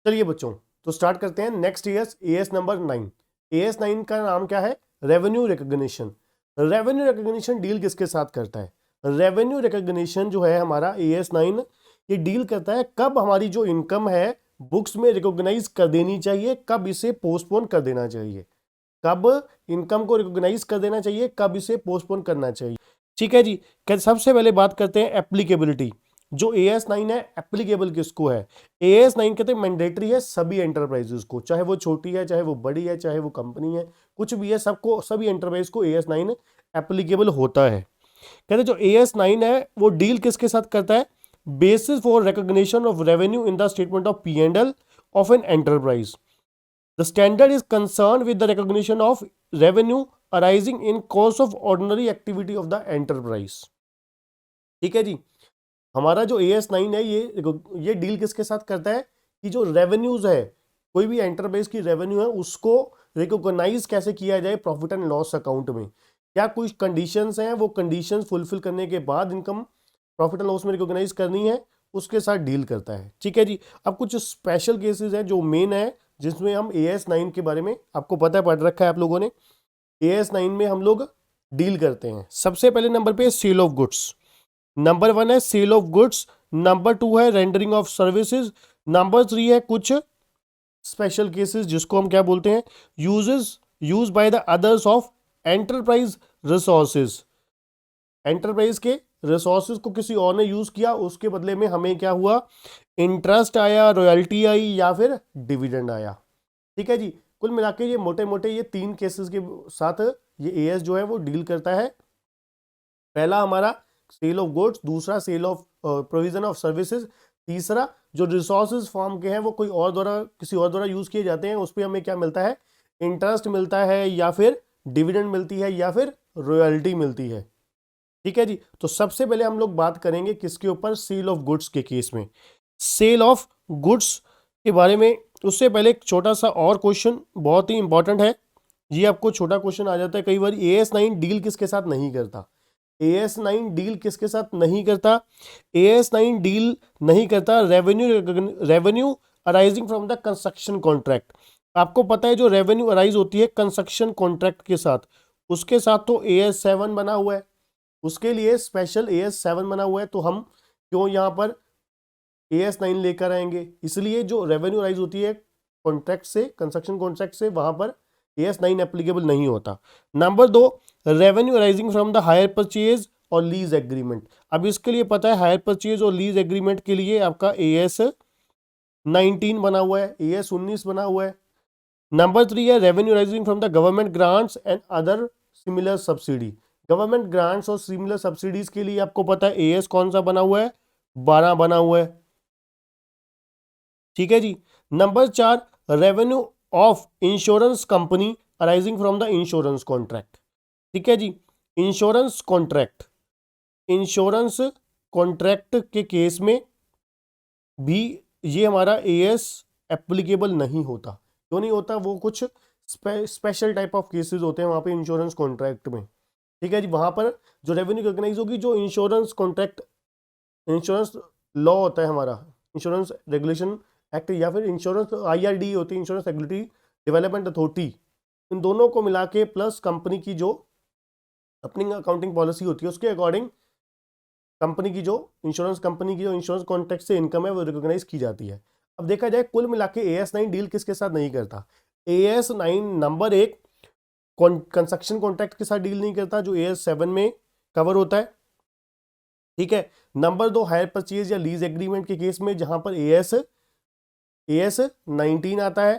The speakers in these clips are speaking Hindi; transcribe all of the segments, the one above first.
चलिए बच्चों, तो स्टार्ट करते हैं। Next as number 9। एएस 9 का नाम क्या है? Revenue recognition. Revenue recognition deal किसके साथ करता है? रेवेन्यू रिकॉग्निशन जो है हमारा एएस 9, ये डील करता है कब हमारी जो इनकम है बुक्स में रिकॉग्नाइज कर देनी चाहिए, कब इसे पोस्टपोन कर देना चाहिए। कब इनकम को रिकॉग्नाइज कर देना चाहिए, कब इसे पोस्टपोन करना चाहिए। ठीक है जी। सबसे पहले बात करते हैं एप्लीकेबिलिटी। जो एएस 9 है, एप्लीकेबल किसको है? एएस 9 कहते हैं मैंडेटरी है सभी एंटरप्राइजेस को, चाहे वो छोटी है, चाहे वो बड़ी है, चाहे वो कंपनी है, कुछ भी है, सबको, सभी एंटरप्राइज को एएस 9 एप्लीकेबल होता है। कहते हैं जो एएस 9 है वो डील किसके साथ करता है? Basis for recognition of revenue in the statement of P&L of an enterprise. The standard is concerned with the recognition of revenue arising in course of ordinary activity of the enterprise। ठीक है जी। हमारा जो एएस 9 है ये डील किसके साथ करता है कि जो रेवेन्यूज है, कोई भी एंटरप्राइज की रेवेन्यू है उसको रिकॉग्नाइज कैसे किया जाए प्रॉफिट एंड लॉस अकाउंट में। क्या कुछ कंडीशंस हैं, वो कंडीशंस फुलफिल करने के बाद इनकम प्रॉफिट एंड लॉस में रिकॉग्नाइज करनी है, उसके साथ डील करता है। ठीक है जी। अब कुछ स्पेशल केसेस हैं जो मेन है, जिसमें हम एएस 9 के बारे में, आपको पता है, पढ़ रखा है आप लोगों ने। एएस 9 में हम लोग डील करते हैं। सबसे पहले नंबर पे सेल ऑफ गुड्स। नंबर 1 है सेल ऑफ गुड्स, नंबर 2 है रेंडरिंग ऑफ सर्विसेज, नंबर 3 है कुछ स्पेशल केसेस जिसको हम क्या बोलते हैं, use by the others of enterprise resources. Enterprise के रिसोर्सेज को किसी और ने यूज किया, उसके बदले में हमें क्या हुआ, इंटरेस्ट आया, रॉयल्टी आई, या फिर डिविडेंड आया। ठीक है जी। कुल मिला के ये मोटे मोटे ये 3 केसेस के साथ ये एएस जो है वो डील करता है। पहला हमारा सेल ऑफ गुड्स, दूसरा sale of provision of services, तीसरा जो रिसोर्सेज फॉर्म के हैं वो कोई और द्वारा, किसी और द्वारा यूज किए जाते हैं, उस पर हमें क्या मिलता है, इंटरेस्ट मिलता है, या फिर डिविडेंड मिलती है, या फिर रॉयल्टी मिलती है। ठीक है जी। तो सबसे पहले हम लोग बात करेंगे किसके ऊपर, सेल ऑफ गुड्स के केस में। सेल ऑफ गुड्स के बारे में, उससे पहले एक छोटा सा और क्वेश्चन बहुत ही इंपॉर्टेंट है। ये आपको छोटा क्वेश्चन आ जाता है कई बार, एएस 9 डील किसके साथ नहीं करता? एएस 9 डील किसके साथ नहीं करता? एएस 9 डील नहीं करता revenue arising from the construction contract. आपको पता है जो रेवेन्यू अराइज होती है कंस्ट्रक्शन कॉन्ट्रैक्ट के साथ, उसके साथ तो एएस 7 बना हुआ है, उसके लिए स्पेशल एएस 7 बना हुआ है। तो हम क्यों यहाँ पर एएस 9 लेकर आएंगे? इसलिए जो रेवेन्यू राइज होती है कॉन्ट्रैक्ट से, कंस्ट्रक्शन कॉन्ट्रैक्ट से, वहां पर एएस 9 एप्लीकेबल नहीं होता। Number 2, revenue rising from the hire purchase और लीज एग्रीमेंट। अब इसके लिए पता है हायर परचेज और लीज एग्रीमेंट के लिए आपका एएस 19 बना हुआ है, एएस 19 बना हुआ है। नंबर 3 है revenue rising from the government grants and other similar subsidy. Government grants और सिमिलर सब्सिडीज के लिए आपको पता है एएस कौन सा बना हुआ है, 12 बना हुआ है। ठीक है जी। Number 4, revenue of insurance company arising from the insurance contract. ठीक है जी। इंश्योरेंस कॉन्ट्रैक्ट के केस में भी ये हमारा एएस एप्लीकेबल नहीं होता। क्यों नहीं होता? वो कुछ स्पेशल टाइप ऑफ केसेस होते हैं वहां पे इंश्योरेंस कॉन्ट्रैक्ट में। ठीक है जी। वहां पर जो रेवेन्यू रिकॉग्नाइज होगी, जो इंश्योरेंस कॉन्ट्रैक्ट, इंश्योरेंस लॉ होता है हमारा, इंश्योरेंस रेगुलेशन एक्ट, या फिर इंश्योरेंस आईआरडी होती है, इंश्योरेंस रेगुलेटरी डेवलपमेंट अथॉरिटी, इन दोनों को मिला के प्लस कंपनी की जो अपनी अकाउंटिंग पॉलिसी होती है उसके अकॉर्डिंग कंपनी की जो इंश्योरेंस कॉन्ट्रैक्ट से इनकम है वो रिकॉग्नाइज की जाती है। अब देखा जाए कुल मिला के एएस 9 डील किसके साथ नहीं करता? एएस 9 नंबर 1 कंस्ट्रक्शन कॉन्ट्रैक्ट के साथ डील नहीं करता, जो एएस 7 में कवर होता है। ठीक है। नंबर 2, हायर परचेज या लीज एग्रीमेंट के केस में, जहां पर एएस 19 आता है।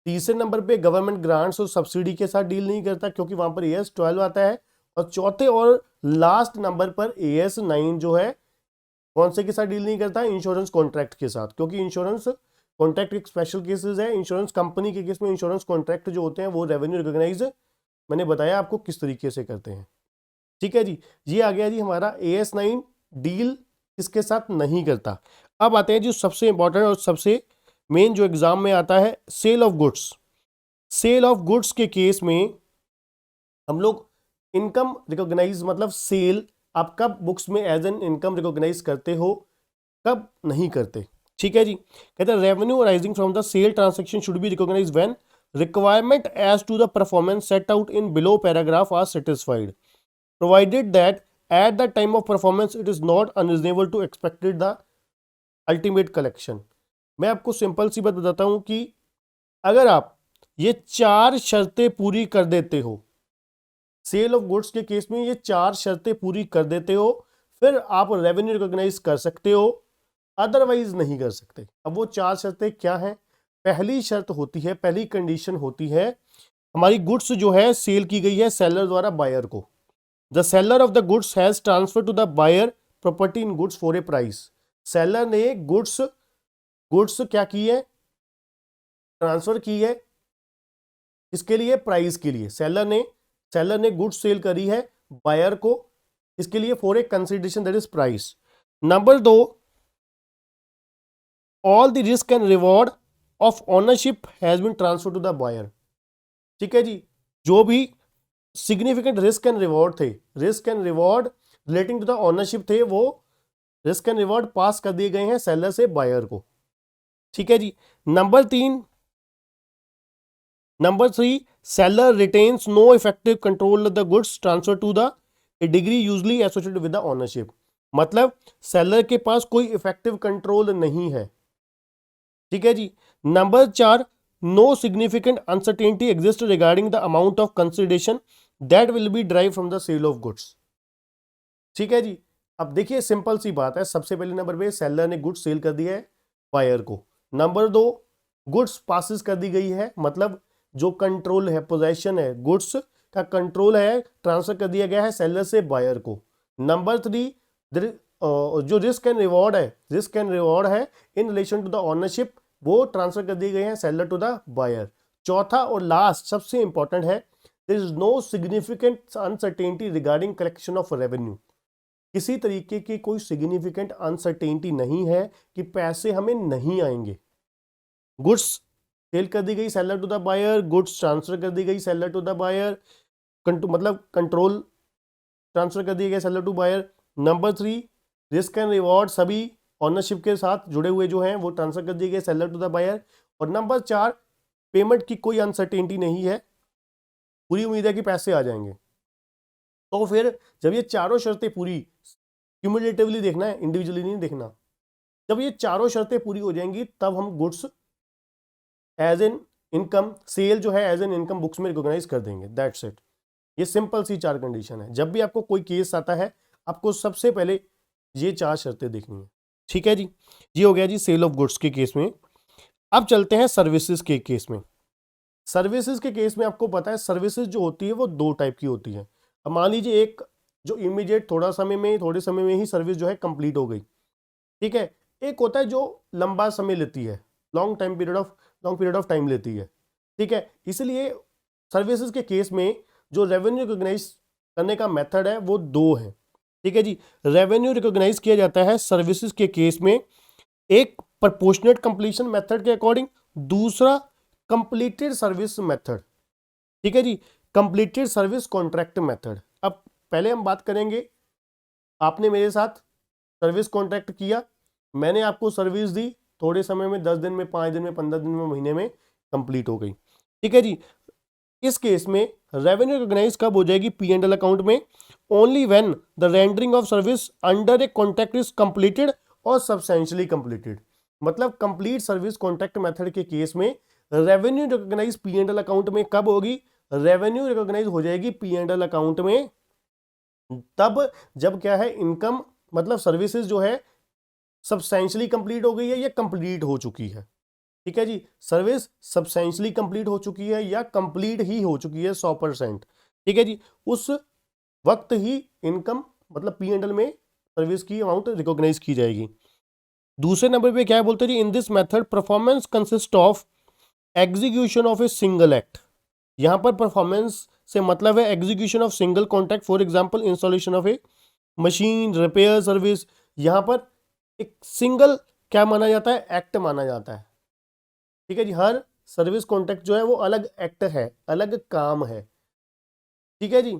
तीसरे नंबर पे गवर्नमेंट ग्रांट्स और सब्सिडी के साथ डील नहीं करता, क्योंकि वहां पर एएस 12 आता है। और चौथे और लास्ट नंबर पर एएस 9 जो है कौन से के साथ डील नहीं करता? इंश्योरेंस कॉन्ट्रैक्ट के साथ, क्योंकि इंश्योरेंस कॉन्ट्रैक्ट एक स्पेशल केसेस है। इंश्योरेंस कंपनी के केस में इंश्योरेंस कॉन्ट्रैक्ट जो होते हैं वो रेवेन्यू रिकॉग्नाइज, मैंने बताया आपको किस तरीके से करते हैं। ठीक है जी। ये आ गया जी हमारा एएस 9 डील किसके साथ नहीं करता। अब आते हैं जो सबसे इंपॉर्टेंट और सबसे मेन जो एग्जाम में आता है, sale of goods. Sale of goods के केस में हम लोग इनकम रिकॉग्नाइज, मतलब सेल आप कब बुक्स में एज एन इनकम रिकॉग्नाइज करते हो, कब नहीं करते। ठीक है जी, कहते हैं revenue arising from the sale transaction should be recognise when requirement as to the performance set out in below paragraph are satisfied provided that at the time of performance it is not unreasonable to expected the ultimate collection. मैं आपको सिंपल सी बात बताता हूं कि अगर आप ये 4 शर्तें पूरी कर देते हो, सेल ऑफ गुड्स के केस में ये 4 शर्तें पूरी कर देते हो, फिर आप रेवेन्यू रिकॉग्नाइज कर सकते हो, अदरवाइज नहीं कर सकते। अब वो 4 शर्तें क्या हैं? पहली शर्त होती है, पहली कंडीशन होती है, हमारी गुड्स जो है सेल की गई है सेलर द्वारा बायर को। The seller of the goods has transfer to the buyer property in goods for a price. Seller ने गुड्स क्या की है? ट्रांसफर की है। इसके लिए प्राइस के लिए सेलर ने गुड्स सेल करी है बायर को, इसके लिए for a consideration that is price. Number 2, all the risk and reward of ownership has been transfer to the buyer. ठीक है जी, जो भी सिग्निफिकेंट रिस्क एंड रिवॉर्ड थे, risk and reward relating to the ownership थे, वो रिस्क एंड रिवॉर्ड पास कर दिए गए हैं सेलर से बायर को। ठीक है जी। Number 3, seller retains no effective control of the goods transferred to the a degree usually associated with the ownership। मतलब सेलर के पास कोई इफेक्टिव कंट्रोल नहीं है। ठीक है जी। Number 4, no significant uncertainty exist regarding the amount of consideration that will be drive from the sale of goods. ठीक है जी। अब देखिए सिंपल सी बात है, सबसे पहले नंबर पे सेलर ने गुड्स सेल कर दिया है बायर को। नंबर 2, गुड्स पासिस कर दी गई है, मतलब जो कंट्रोल है, पोजेशन है, गुड्स का कंट्रोल है, ट्रांसफर कर दिया गया है सेलर से बायर को। नंबर 3, जो रिस्क एंड रिवॉर्ड है in relation to the ownership, वो ट्रांसफर कर दिए गए हैं सेलर टू द बायर। चौथा और लास्ट सबसे इंपॉर्टेंट है, there is no significant uncertainty regarding collection of revenue. किसी तरीके की कोई सिग्निफिकेंट अनसर्टेनिटी नहीं है कि पैसे हमें नहीं आएंगे। गुड्स सेल कर दी गई seller to the buyer, goods transfer कर दी गई सेलर टू द बायर, मतलब कंट्रोल ट्रांसफर कर दिए गए seller to buyer. Number 3, risk and reward सभी ऑनरशिप के साथ जुड़े हुए जो हैं वो ट्रांसफर कर दिए गए सेलर टू द बायर। और नंबर 4, पेमेंट की कोई अनसर्टेनिटी नहीं है, पूरी उम्मीद है कि पैसे आ जाएंगे। तो फिर जब ये चारों शर्तें पूरी, क्यूमुलेटिवली देखना है, इंडिविजुअली नहीं देखना, जब ये चारों शर्तें पूरी हो जाएंगी तब हम goods as an income, sale जो है एज एन इनकम बुक्स में रिकॉग्नाइज कर देंगे। That's it. ये सिंपल सी 4 कंडीशन है। जब भी आपको कोई केस आता है आपको सबसे पहले ये 4 शर्तें देखनी है। ठीक है जी, ये हो गया जी सेल ऑफ गुड्स के केस में। अब चलते हैं सर्विसेज के केस में। सर्विसेज के केस में आपको पता है सर्विसेज जो होती है वो 2 टाइप की होती है। अब मान लीजिए एक जो इमीडिएट थोड़े समय में ही सर्विस जो है कंप्लीट हो गई। ठीक है। एक होता है जो लंबा समय लेती है, लॉन्ग पीरियड ऑफ टाइम लेती है। ठीक है। इसलिए सर्विसेज के केस में जो रेवेन्यू रिकॉग्नाइज करने का मेथड है वो 2 है। ठीक है जी। रेवेन्यू रिकॉग्नाइज किया जाता है सर्विसेज के केस में, एक प्रोपोर्शनेट कंप्लीशन मेथड के अकॉर्डिंग, दूसरा कंप्लीटेड सर्विस मेथड। ठीक है जी, कंप्लीटेड सर्विस कॉन्ट्रैक्ट मेथड। अब पहले हम बात करेंगे, आपने मेरे साथ सर्विस कॉन्ट्रैक्ट किया, मैंने आपको सर्विस दी, थोड़े समय में 10 दिन में, 5 दिन में, 15 दिन में, महीने में कंप्लीट हो गई। ठीक है जी। इस केस में रेवेन्यू रिकॉग्नाइज कब हो जाएगी P&L अकाउंट में? Only when the rendering of service under a contract is completed और सब्सटेंशियली कंप्लीटेड। मतलब कंप्लीट सर्विस कॉन्ट्रैक्ट मेथड के केस में रेवेन्यू रिकॉग्नाइज P&L अकाउंट में कब होगी? रेवेन्यू रिकॉग्नाइज हो जाएगी P&L अकाउंट में तब जब क्या है, इनकम मतलब सर्विसेज जो है सब्सटेंशियली कंप्लीट हो गई है या कंप्लीट हो चुकी है। ठीक है जी, सर्विस सब्सटेंशियली कंप्लीट हो चुकी है या कंप्लीट ही हो चुकी है 100%। ठीक है जी, उस वक्त ही इनकम मतलब P&L में सर्विस की अमाउंट रिकॉग्नाइज की जाएगी। दूसरे नंबर पे क्या है बोलते हैं, in this method performance consist of execution of a single act. यहां पर परफॉर्मेंस से मतलब है execution of single contract, for example installation of A machine, repair service. यहां पर एक सिंगल क्या माना जाता है, एक्ट माना जाता है। ठीक है जी, हर सर्विस कॉन्ट्रैक्ट जो है वो अलग एक्ट है, अलग काम है। ठीक है जी।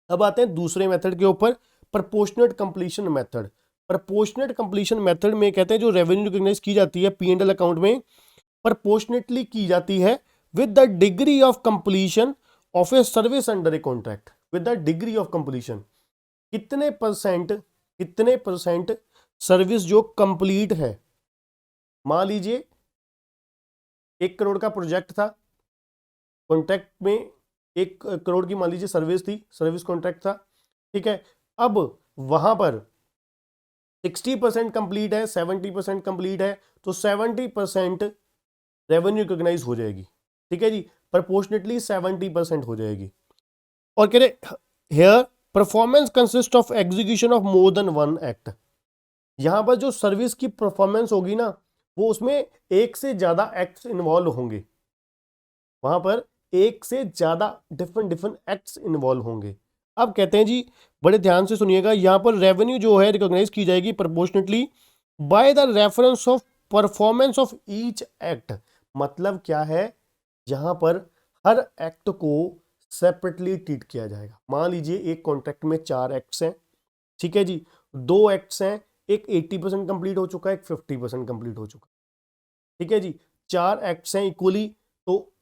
अब आते हैं दूसरे मेथड के ऊपर, proportionate completion method. Proportionate completion method में कहते हैं जो रेवेन्यू रिकॉग्नाइज की जाती है P&L अकाउंट में प्रपोर्शनेटली की जाती है with the degree of completion of a service under a contract. With the degree of completion, कितने परसेंट सर्विस जो कंप्लीट है। मान लीजिए 1 करोड़ का प्रोजेक्ट था, कॉन्ट्रैक्ट में 1 करोड़ की मान लीजिए सर्विस थी, सर्विस कॉन्ट्रैक्ट था, ठीक है। अब वहां पर 60% कंप्लीट है, 70% कंप्लीट है, तो 70% रेवेन्यू रिकॉग्नाइज हो जाएगी, ठीक है जी, प्रपोर्शनेटली 70% हो जाएगी। और कह रहे here performance consist of execution of more than 1 act. यहां पर जो सर्विस की परफॉर्मेंस होगी ना, वो उसमें एक से ज्यादा एक्ट्स इन्वॉल्व होंगे, वहां पर एक से ज्यादा डिफरेंट एक्ट्स इन्वॉल्व होंगे। अब कहते हैं जी, बड़े ध्यान से सुनिएगा, यहां पर रेवेन्यू जो है रिकॉग्नाइज की जाएगी proportionately by the reference of performance of each act. मतलब क्या है, यहां पर हर एक्ट को सेपरेटली ट्रीट किया जाएगा। मान लीजिए एक कॉन्ट्रैक्ट में 4 एक्ट्स हैं, ठीक है जी, 2 एक्ट्स हैं, एक 80% कंप्लीट हो चुका है, एक 50% कंप्लीट हो चुका है, ठीक है जी, 4 एक्ट्स हैं इक्वली, तो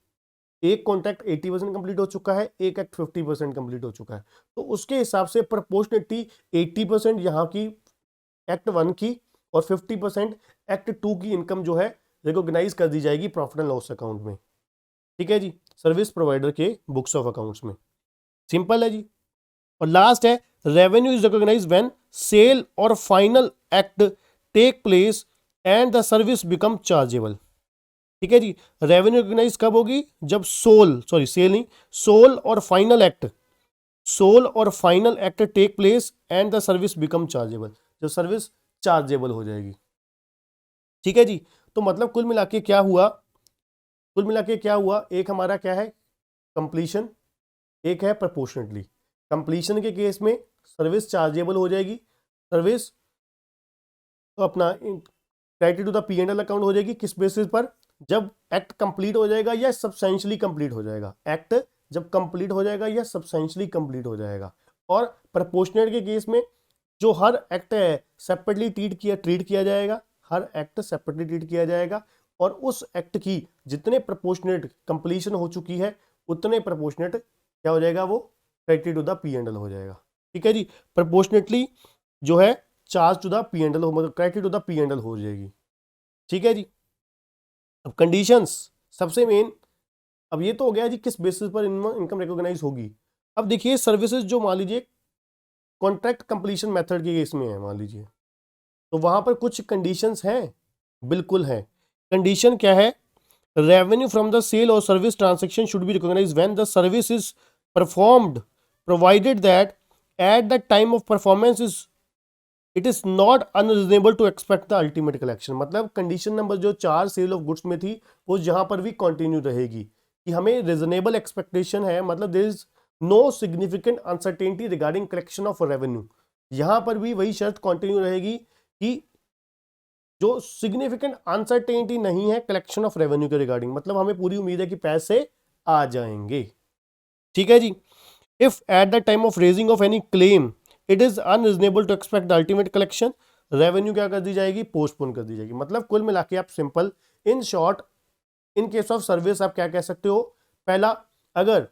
एक कॉन्ट्रैक्ट 80% कंप्लीट हो चुका है, एक एक्ट 50% कंप्लीट हो चुका है, तो उसके हिसाब से प्रपोर्शनेटली 80% यहाँ की एक्ट 1 की और 50% एक्ट 2 की इनकम जो है रिकॉग्नाइज कर दी जाएगी प्रॉफिट एंड लॉस अकाउंट में, ठीक है जी, सर्विस प्रोवाइडर के बुक्स ऑफ अकाउंट्स में। सिंपल है जी। और लास्ट है revenue is recognise when sale और final act take place and the service become chargeable, ठीक है जी। रेवेन्यू रिकॉग्नाइज कब होगी, जब सोल और final act take place and the service become chargeable, जब सर्विस चार्जेबल हो जाएगी, ठीक है जी। तो मतलब कुल मिला के क्या हुआ, एक हमारा क्या है कंप्लीशन, एक है प्रपोर्शनेटली। कंप्लीशन के केस में सर्विस चार्जेबल हो जाएगी, सर्विस तो अपना credit to the P&L account हो जाएगी, किस बेसिस पर, जब एक्ट कंप्लीट हो जाएगा या सब्सटेंशियली कंप्लीट हो जाएगा, एक्ट जब कंप्लीट हो जाएगा या सब्सटेंशियली कंप्लीट हो जाएगा। और प्रपोर्शनेट के केस में जो हर एक्ट है सेपरेटली ट्रीट किया जाएगा, हर एक्ट सेपरेटली ट्रीट किया जाएगा, और उस एक्ट की जितने प्रपोर्शनेट कंप्लीशन हो चुकी है उतने प्रपोर्शनेट क्या हो जाएगा, वो क्रेडिट टू द P&L हो जाएगा, ठीक है जी। प्रपोर्शनेटली जो है चार्ज टू द P&L मतलब क्रेडिट टू द P&L हो जाएगी, ठीक है जी। अब कंडीशंस सबसे मेन, अब ये तो हो गया जी किस बेसिस पर इनकम रिकॉग्नाइज होगी। अब देखिए सर्विसेज जो मान लीजिए कॉन्ट्रैक्ट कंप्लीशन मेथड के केस में है मान लीजिए, तो वहां पर कुछ कंडीशंस हैं, बिल्कुल है। कंडीशन क्या है, रेवेन्यू फ्रॉम द सेल और service transaction should be recognise when the service is performed provided that at the time of performance it is not unreasonable to expect the ultimate collection. मतलब कंडीशन नंबर जो 4 सेल ऑफ गुड्स में थी वो जहां पर भी कंटिन्यू रहेगी कि हमें रिजनेबल एक्सपेक्टेशन है, मतलब there is no significant uncertainty regarding collection of revenue. यहां पर भी वही शर्त कंटिन्यू रहेगी कि जो सिग्निफिकेंट अनसर्टेनिटी नहीं है कलेक्शन ऑफ रेवेन्यू के रिगार्डिंग, मतलब हमें पूरी उम्मीद है कि पैसे आ जाएंगे, ठीक है जी। If at the time of raising of any claim it is unreasonable to expect the ultimate collection, revenue क्या कर दी जाएगी, पोस्टपोन कर दी जाएगी। मतलब कुल मिला के आप simple in short in case of service आप क्या कह सकते हो, पहला अगर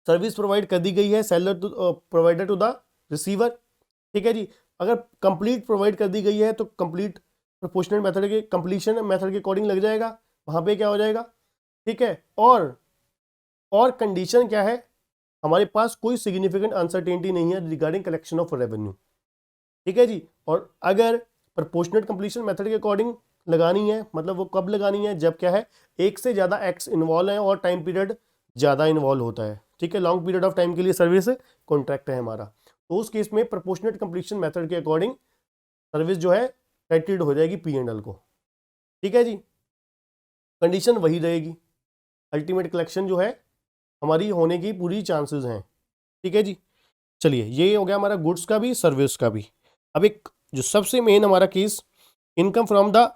सर्विस प्रोवाइड कर दी गई है seller to provider to the receiver, ठीक है जी, अगर कंप्लीट प्रोवाइड कर दी गई है तो कंप्लीट प्रोपोर्शनल मेथड के कंप्लीशन मेथड के अकॉर्डिंग लग जाएगा, वहां पे क्या हो जाएगा, ठीक है। और कंडीशन क्या है, हमारे पास कोई सिग्निफिकेंट अनसर्टेनिटी नहीं है रिगार्डिंग कलेक्शन ऑफ रेवेन्यू, ठीक है जी। और अगर प्रोपोर्शनेट कंप्लीशन मेथड के अकॉर्डिंग लगानी है, मतलब वो कब लगानी है, जब क्या है एक से ज्यादा एक्ट्स इन्वॉल्व है और टाइम पीरियड ज्यादा इन्वॉल्व होता है, ठीक है, लॉन्ग पीरियड ऑफ टाइम के लिए सर्विस कॉन्ट्रैक्ट है हमारा, तो उस केस में प्रोपोर्शनेट कंप्लीशन मेथड के अकॉर्डिंग सर्विस जो है क्रेडिटेड हो जाएगी P&L को, ठीक है जी। कंडीशन वही रहेगी, अल्टीमेट कलेक्शन जो है हमारी होने की पूरी चांसेस हैं, ठीक है जी। चलिए ये हो गया हमारा गुड्स का भी सर्विस का भी। अब एक जो सबसे मेन हमारा case income from the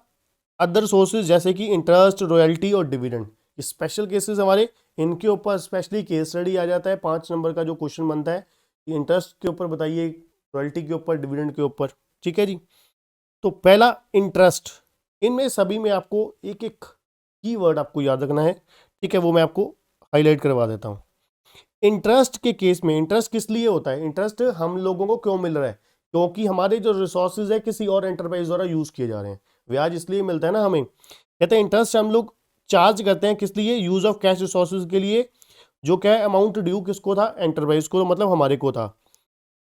other sources जैसे कि इंटरेस्ट, रॉयल्टी और डिविडेंड, स्पेशल केसेस हमारे, इनके ऊपर स्पेशली केस स्टडी आ जाता है। 5 नंबर का जो क्वेश्चन बनता है इंटरेस्ट के ऊपर बताइए, रॉयल्टी के ऊपर, डिविडेंड के ऊपर, ठीक है जी। तो पहला इंटरेस्ट, इनमें सभी में आपको एक एक कीवर्ड आपको याद रखना है, ठीक है, वो मैं आपको हाईलाइट करवा देता हूँ। इंटरेस्ट के केस में इंटरेस्ट किस लिए होता है? इंटरेस्ट हम लोगों को क्यों मिल रहा है? क्योंकि हमारे जो रिसोर्सेज है किसी और एंटरप्राइज द्वारा यूज किए जा रहे हैं, ब्याज इसलिए मिलता है ना हमें। कहते हैं इंटरेस्ट हम लोग चार्ज करते हैं किस लिए? यूज ऑफ कैश रिसोर्सेज के लिए, जो क्या अमाउंट ड्यू किसको था? एंटरप्राइज को, मतलब हमारे को था।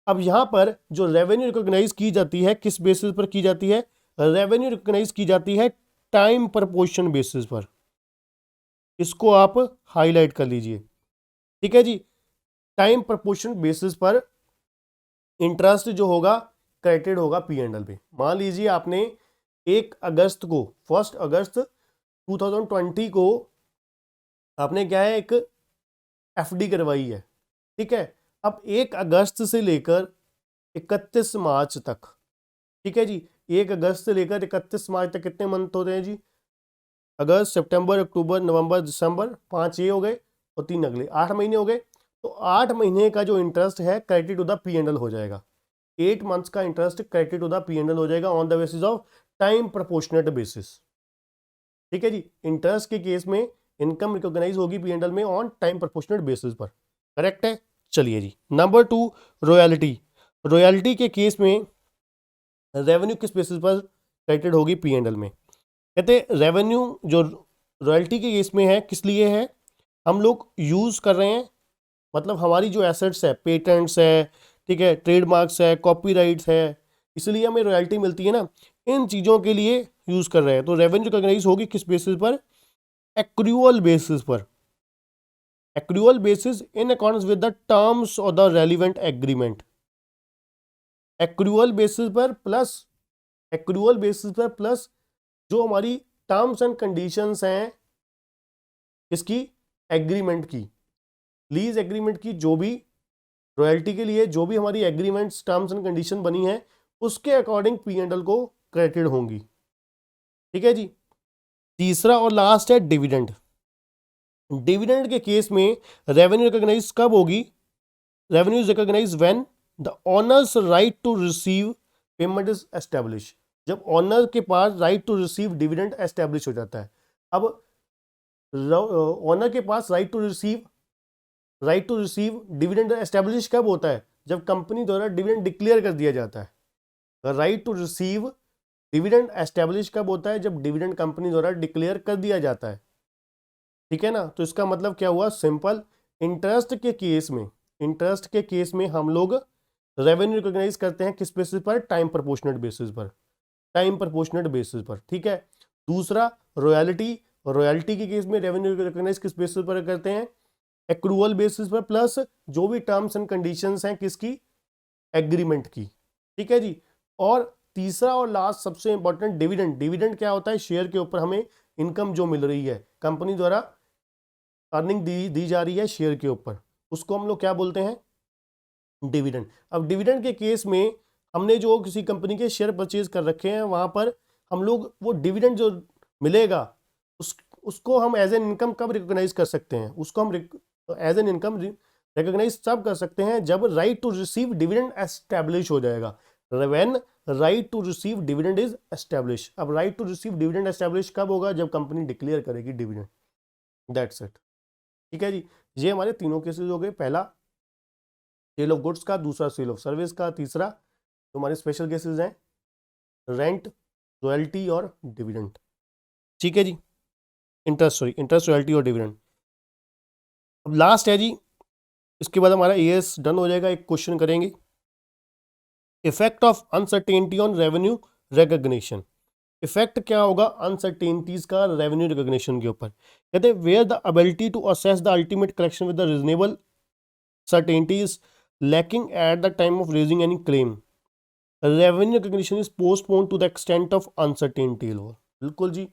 अब यहां पर जो रेवेन्यू रिकॉग्नाइज की जाती है किस बेसिस पर की जाती है? रेवेन्यू रिकॉग्नाइज की जाती है टाइम प्रपोर्शन बेसिस पर। इसको आप हाईलाइट कर लीजिए, ठीक है जी। टाइम प्रपोर्शन बेसिस पर इंटरेस्ट जो होगा क्रेडिटेड होगा P&L पे। मान लीजिए आपने 1 अगस्त को, 1 अगस्त 2020 को आपने क्या है, एक FD करवाई है, ठीक है। अब 1 अगस्त से लेकर 31 मार्च तक, ठीक है जी, 1 अगस्त से लेकर 31 मार्च तक कितने मंथ होते हैं जी? अगस्त, सितंबर, अक्टूबर, नवंबर, दिसंबर, 5 ये हो गए और 3 अगले, 8 महीने हो गए। तो 8 महीने का जो इंटरेस्ट है क्रेडिट टू द P&L हो जाएगा। 8 मंथ्स का interest credit to the P&L हो जाएगा on the basis of time proportionate basis, ठीक है जी। इंटरेस्ट के केस में इनकम रिकॉग्नाइज होगी P&L में ऑन टाइम प्रोपोर्शनेट बेसिस पर, करेक्ट है। चलिए जी, नंबर 2, रॉयल्टी। रॉयल्टी के केस में रेवेन्यू किस बेसिस पर क्रेडिटेड होगी P&L में? कहते रेवेन्यू जो रॉयल्टी के केस में है किस लिए है? हम लोग यूज कर रहे हैं, मतलब हमारी जो एसेट्स है, पेटेंट्स है, ठीक है, ट्रेडमार्क्स है, कॉपीराइट्स है, इसलिए हमें रॉयल्टी मिलती है ना, इन चीज़ों के लिए यूज कर रहे हैं। तो रेवेन्यू रिकॉग्नाइज होगी किस बेसिस पर? एक्रूअल बेसिस पर। Accrual basis in accordance with the terms of the relevant agreement. Accrual basis पर प्लस, एक्रूअल बेसिस पर प्लस जो हमारी टर्म्स एंड कंडीशंस हैं इसकी, एग्रीमेंट की, लीज एग्रीमेंट की, जो भी रॉयल्टी के लिए जो भी हमारी एग्रीमेंट्स टर्म्स एंड कंडीशन बनी है उसके अकॉर्डिंग P&L को क्रेडिटेड होंगी, ठीक है जी। तीसरा और लास्ट है डिविडेंड। डिविडेंड के केस में रेवेन्यू रिकॉग्नाइज कब होगी? Revenue is recognise when the owner's right to receive payment is establish. जब ऑनर के पास right to receive dividend establish हो जाता है। अब ऑनर के पास right to receive dividend establish कब होता है? जब कंपनी द्वारा डिविडेंड डिक्लेयर कर दिया जाता है। Right to receive dividend establish कब होता है? जब डिविडेंड कंपनी द्वारा डिक्लेयर कर दिया जाता है, ठीक है ना। तो इसका मतलब क्या हुआ? सिंपल, इंटरेस्ट के केस में, इंटरेस्ट के केस में हम लोग रेवेन्यू रिकॉग्नाइज करते हैं किस बेसिस पर? टाइम प्रोपोर्शनेट बेसिस पर, टाइम प्रोपोर्शनेट बेसिस पर, ठीक है। दूसरा रॉयल्टी, रॉयल्टी के केस में रेवेन्यू रिकॉग्नाइज किस बेसिस पर करते हैं? एक्रूअल बेसिस पर प्लस जो भी टर्म्स एंड कंडीशंस हैं किसकी? एग्रीमेंट की, ठीक है जी। और तीसरा और लास्ट सबसे इंपॉर्टेंट डिविडेंड। डिविडेंड क्या होता है? शेयर के ऊपर हमें इनकम जो मिल रही है, कंपनी द्वारा अर्निंग दी जा रही है शेयर के ऊपर, उसको हम लोग क्या बोलते हैं? डिविडेंड। अब डिविडेंड के केस में हमने जो किसी कंपनी के शेयर परचेज कर रखे हैं वहां पर हम लोग वो डिविडेंड जो मिलेगा उसको हम एज एन इनकम कब रिकॉग्नाइज कर सकते हैं? उसको हम एज एन इनकम रिकॉग्नाइज तब कर सकते हैं जब right to receive dividend establish हो जाएगा। When right to receive dividend is establish. अब right to receive dividend establish कब होगा? जब कंपनी डिक्लेयर करेगी डिविडेंड, दैट्स इट, ठीक है जी। ये हमारे तीनों केसेस हो गए, पहला सेल ऑफ गुड्स का, दूसरा सेल ऑफ सर्विस का, तीसरा जो हमारे स्पेशल केसेस हैं रेंट, रॉयल्टी और डिविडेंड, ठीक है जी। इंटरेस्ट, रॉयल्टी और डिविडेंड। अब लास्ट है जी, इसके बाद हमारा एएस डन हो जाएगा। एक क्वेश्चन करेंगे, effect of uncertainty on revenue recognition. Effect क्या होगा अनसर्टेनिटीज का रेवेन्यू रिकॉग्निशन के ऊपर? कहते हैं where the ability to assess the ultimate collection with the reasonable certainty is lacking at the time of raising any claim, revenue recognition is postponed to the extent of uncertainty level। बिल्कुल जी,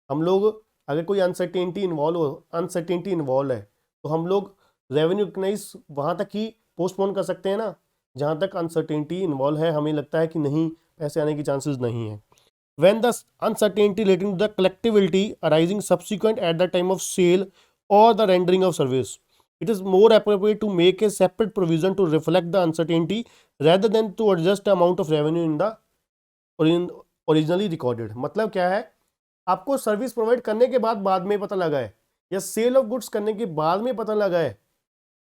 हम लोग अगर कोई अनसर्टेनिटी इन्वॉल्व है तो हम लोग रेवेन्यू रिकॉग्नाइज वहां तक ही पोस्टपोन कर सकते हैं ना जहां तक अनसर्टेनिटी इन्वॉल्व है, हमें लगता है कि नहीं पैसे आने की चांसेस नहीं है। when the uncertainty relating to the collectibility arising subsequent at the time of sale or the rendering of service, it is more appropriate to make a separate provision to reflect the uncertainty rather than to adjust the amount of revenue in the originally recorded. मतलब क्या है, आपको सर्विस प्रोवाइड करने के बाद में पता लगा है, या सेल ऑफ गुड्स करने के बाद में पता लगा है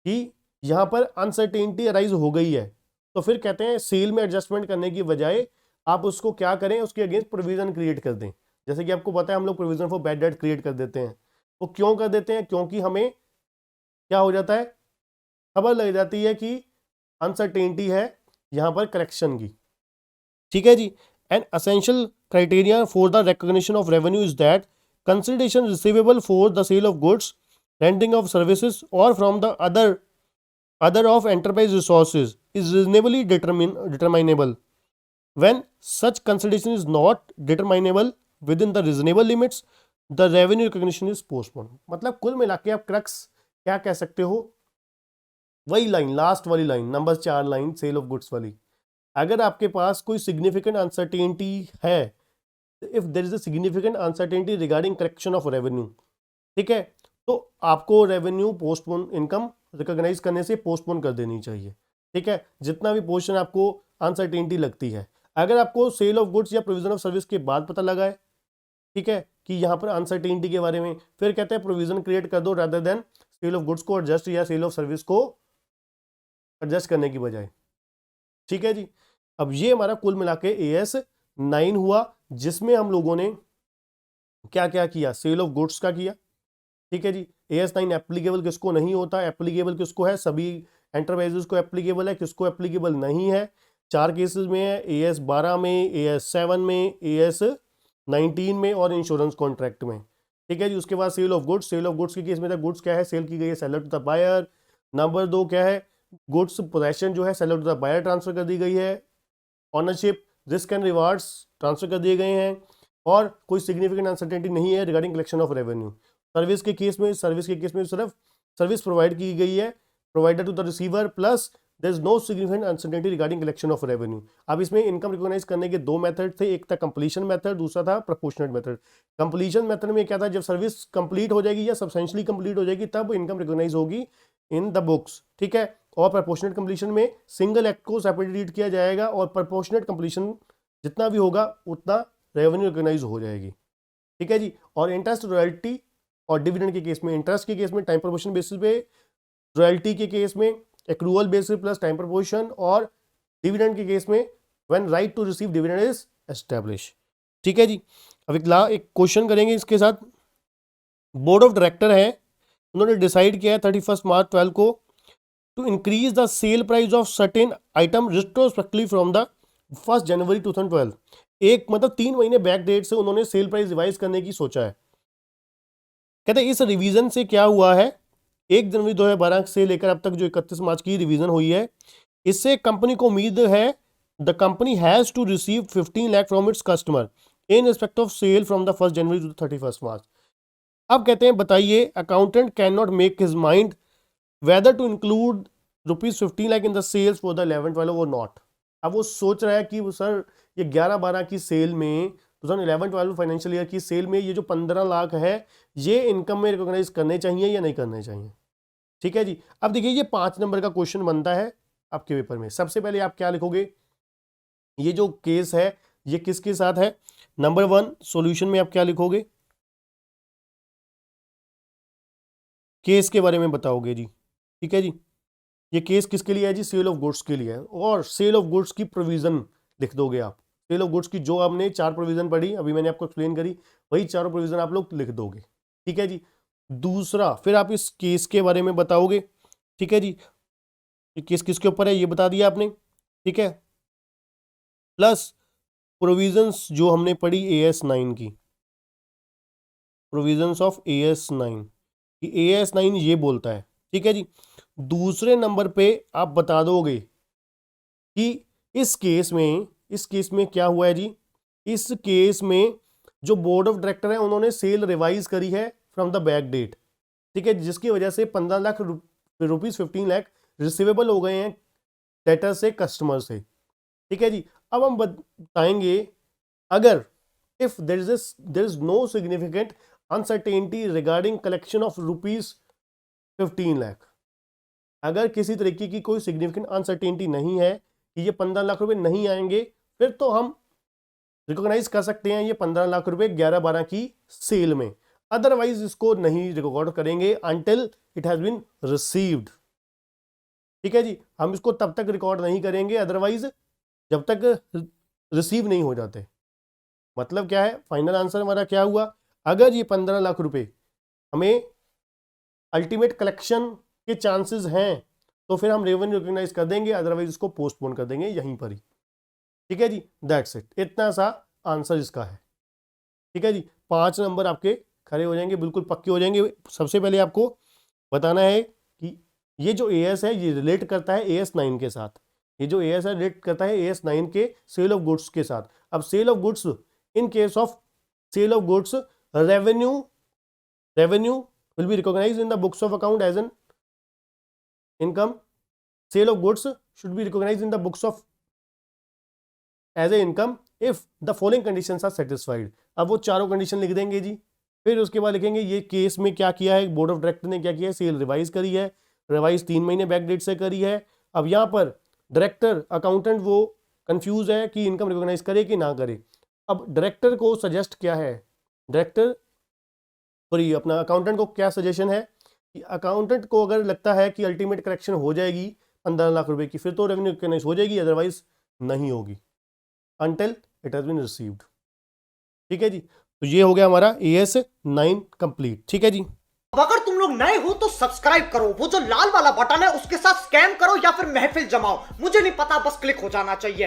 कि यहां पर अनसर्टेनिटी अराइज हो गई है, तो फिर कहते हैं सेल में एडजस्टमेंट करने की बजाय आप उसको क्या करें, उसके अगेंस्ट प्रोविजन क्रिएट कर दें। जैसे कि आपको पता है हम लोग provision for bad debt create कर देते हैं। वो क्यों कर देते हैं? क्योंकि हमें क्या हो जाता है, खबर लग जाती है कि अनसर्टेनिटी है यहां पर करेक्शन की। ठीक है जी। An essential criteria for the recognition of revenue is that consideration receivable for the sale of goods, renting of services और from the other of enterprise resources is reasonably determinable. When such consideration is not determinable within the reasonable limits, the revenue recognition is postponed. मतलब कुल मिला के आप क्रक्स क्या कह सकते हो, वही लाइन, लास्ट वाली line, number 4 line sale of goods वाली। अगर आपके पास कोई सिग्निफिकेंट अनसर्टेनिटी है, if there is a significant uncertainty regarding correction of revenue, ठीक है, तो आपको रेवेन्यू पोस्टपोन, इनकम रिकॉग्नाइज करने से पोस्टपोन कर देनी चाहिए। ठीक है, जितना भी पोर्शन आपको अनसर्टेनिटी लगती है। अगर आपको सेल ऑफ गुड्स या प्रोविजन ऑफ सर्विस के बाद पता लगा है, ठीक है, कि यहाँ पर अनसर्टेनिटी के बारे में, फिर कहते हैं प्रोविजन क्रिएट कर दो rather than sale of goods को एडजस्ट या सेल ऑफ सर्विस को एडजस्ट करने की बजाय। ठीक है जी। अब ये हमारा कुल मिला के AS 9 हुआ, जिसमें हम लोगों ने क्या क्या किया, सेल ऑफ गुड्स का किया। ठीक है जी। AS 9 एप्लीकेबल किसको नहीं होता, एप्लीकेबल किसको है, सभी एंटरप्राइजेस को एप्लीकेबल है, किसको एप्लीकेबल नहीं है। 4 केसेस में है, AS 12 में, AS 7 में, AS 19 में और इंश्योरेंस कॉन्ट्रैक्ट में। ठीक है जी। उसके बाद sale of goods, sale of goods के केस में था, गुड्स क्या है, सेल की गई है seller to the buyer. Number 2 क्या है, गुड्स पोजेशन जो है seller to the buyer transfer कर दी गई है। Ownership, risk and rewards transfer कर दिए गए हैं, और कोई सिग्निफिकेंट अनसर्टेनिटी नहीं है regarding collection of revenue. Service के केस में सिर्फ सर्विस प्रोवाइड की गई है, provided to the receiver, plus there is no significant uncertainty regarding collection of revenue. अब इसमें इनकम रिकॉग्नाइज करने के 2 मेथड थे, एक था कंप्लीशन मेथड, दूसरा था प्रोपोर्शनेट मेथड। कंप्लीशन मेथड में क्या था, जब सर्विस कंप्लीट हो जाएगी या सब्सटेंशियली कंप्लीट हो जाएगी तब इनकम रिकॉग्नाइज होगी इन द बुक्स। ठीक है। और प्रोपोर्शनेट कंप्लीशन में सिंगल एक्ट को सेपरेट ट्रीट किया जाएगा, और प्रोपोर्शनेट कंप्लीशन जितना भी होगा उतना रेवेन्यू रिकॉग्नाइज हो जाएगी। ठीक है जी। और इंटरेस्ट, रॉयल्टी और डिविडेंड के केस में, इंटरेस्ट के केस में टाइम प्रोपोर्शन बेसिस पे, रॉयल्टी के केस में accrual basis plus time proportion, और डिविडेंड के केस में when right to receive dividend is establish. ठीक है जी। अब एक क्वेश्चन करेंगे इसके साथ। बोर्ड ऑफ डायरेक्टर है, उन्होंने डिसाइड किया है 31 मार्च 12 को to increase the sale price of certain item retrospectively from the 1 January 2012। एक मतलब 3 महीने बैक डेट से उन्होंने सेल प्राइस रिवाइज करने की सोचा है। कहते हैं इस रिवीजन से क्या हुआ है, 1 जनवरी 2012 से लेकर अब तक जो 31 मार्च की रिवीजन हुई है, इससे कंपनी को उम्मीद है the company has to receive 15 lakh from its customer in respect of sale from the 1 January to 31 March. अब कहते हैं बताइए, accountant can not make his mind whether to include ₹15 lakh in the sales for the 11-12 or not. अब वो सोच रहा है कि वो सर ये 11-12 की सेल में 2011-12 फाइनेंशियल ईयर की सेल में ये जो 15 लाख है ये इनकम में रिकॉग्नाइज करने चाहिए या नहीं करने चाहिए। ठीक है जी। अब देखिए ये 5 नंबर का क्वेश्चन बनता है आपके पेपर में। सबसे पहले आप क्या लिखोगे, ये जो केस है ये किसके साथ है। नंबर 1 सॉल्यूशन में आप क्या लिखोगे, केस के बारे में बताओगे जी। ठीक है जी। ये केस किसके लिए है जी, सेल ऑफ गुड्स के लिए है, और सेल ऑफ गुड्स की प्रोविजन लिख दोगे आप। सेल ऑफ गुड्स की जो आपने 4 प्रोविजन पढ़ी, अभी मैंने आपको एक्सप्लेन करी, वही 4 प्रोविजन आप लोग लिख दोगे। ठीक है जी। दूसरा फिर आप इस केस के बारे में बताओगे। ठीक है जी। ये केस किसके ऊपर है ये बता दिया आपने। ठीक है। प्लस प्रोविजंस जो हमने पढ़ी AS 9 की, प्रोविजंस ऑफ AS 9 कि AS 9 ये बोलता है। ठीक है जी। दूसरे नंबर पे आप बता दोगे कि इस केस में क्या हुआ है जी, इस केस में जो बोर्ड ऑफ डायरेक्टर है उन्होंने सेल रिवाइज करी है फ्रॉम द बैक डेट। ठीक है, जिसकी वजह से 15 लाख रुपीज 15 लाख रिसीवेबल हो गए हैं डेटर से, कस्टमर से। ठीक है जी। अब हम बताएंगे अगर if there is no significant uncertainty regarding collection of ₹15 lakh, अगर किसी तरीके की कोई सिग्निफिकेंट अनसर्टेनिटी नहीं है कि ये 15 लाख रुपए नहीं आएंगे, फिर तो हम रिकॉग्नाइज कर सकते हैं ये 15 लाख रुपए 11-12 की सेल में, अदरवाइज इसको नहीं रिकॉर्ड करेंगे until it has been received. ठीक है जी, हम इसको तब तक रिकॉर्ड नहीं करेंगे अदरवाइज जब तक रिसीव नहीं हो जाते। मतलब क्या है, फाइनल आंसर हमारा क्या हुआ, अगर ये 15 लाख रुपए हमें अल्टीमेट कलेक्शन के चांसेस हैं तो फिर हम रेवेन्यू रिकॉग्नाइज कर देंगे, अदरवाइज इसको पोस्टपोन कर देंगे यहीं पर ही। ठीक है जी, दैट्स इट, इतना सा आंसर इसका है। ठीक है जी, 5 नंबर आपके खड़े हो जाएंगे, बिल्कुल पक्के हो जाएंगे। सबसे पहले आपको बताना है कि ये जो एएस है ये रिलेट करता है AS9 के साथ, ये जो एएस है रिलेट करता है AS9 के सेल ऑफ गुड्स के साथ। अब sale of goods, in case of sale of goods revenue will be recognised in the books of account as an income. Sale of goods should be recognised in the books of as a income if the following conditions are satisfied. अब वो चारों कंडीशन लिख देंगे जी, फिर उसके बाद लिखेंगे ये केस में क्या किया है, बोर्ड ऑफ डायरेक्टर ने क्या किया है, सेल रिवाइज करी है, रिवाइज 3 महीने बैक डेट से करी है। अब यहाँ पर डायरेक्टर अकाउंटेंट वो कंफ्यूज है कि इनकम रिकॉग्नाइज करे कि ना करे। अब डायरेक्टर को सजेस्ट क्या है, डायरेक्टर सॉरी अपना अकाउंटेंट को क्या सजेशन है कि अकाउंटेंट को अगर लगता है कि अल्टीमेट करेक्शन हो जाएगी 15 लाख रुपए की, फिर तो रेवेन्यू रिकॉग्नाइज हो जाएगी, अदरवाइज नहीं होगी until it has been received। ठीक है जी, तो ये हो गया हमारा AS9 कंप्लीट। ठीक है जी, अब अगर तुम लोग नए हो तो सब्सक्राइब करो, वो जो लाल वाला बटन है उसके साथ स्कैम करो या फिर महफिल जमाओ, मुझे नहीं पता, बस क्लिक हो जाना चाहिए।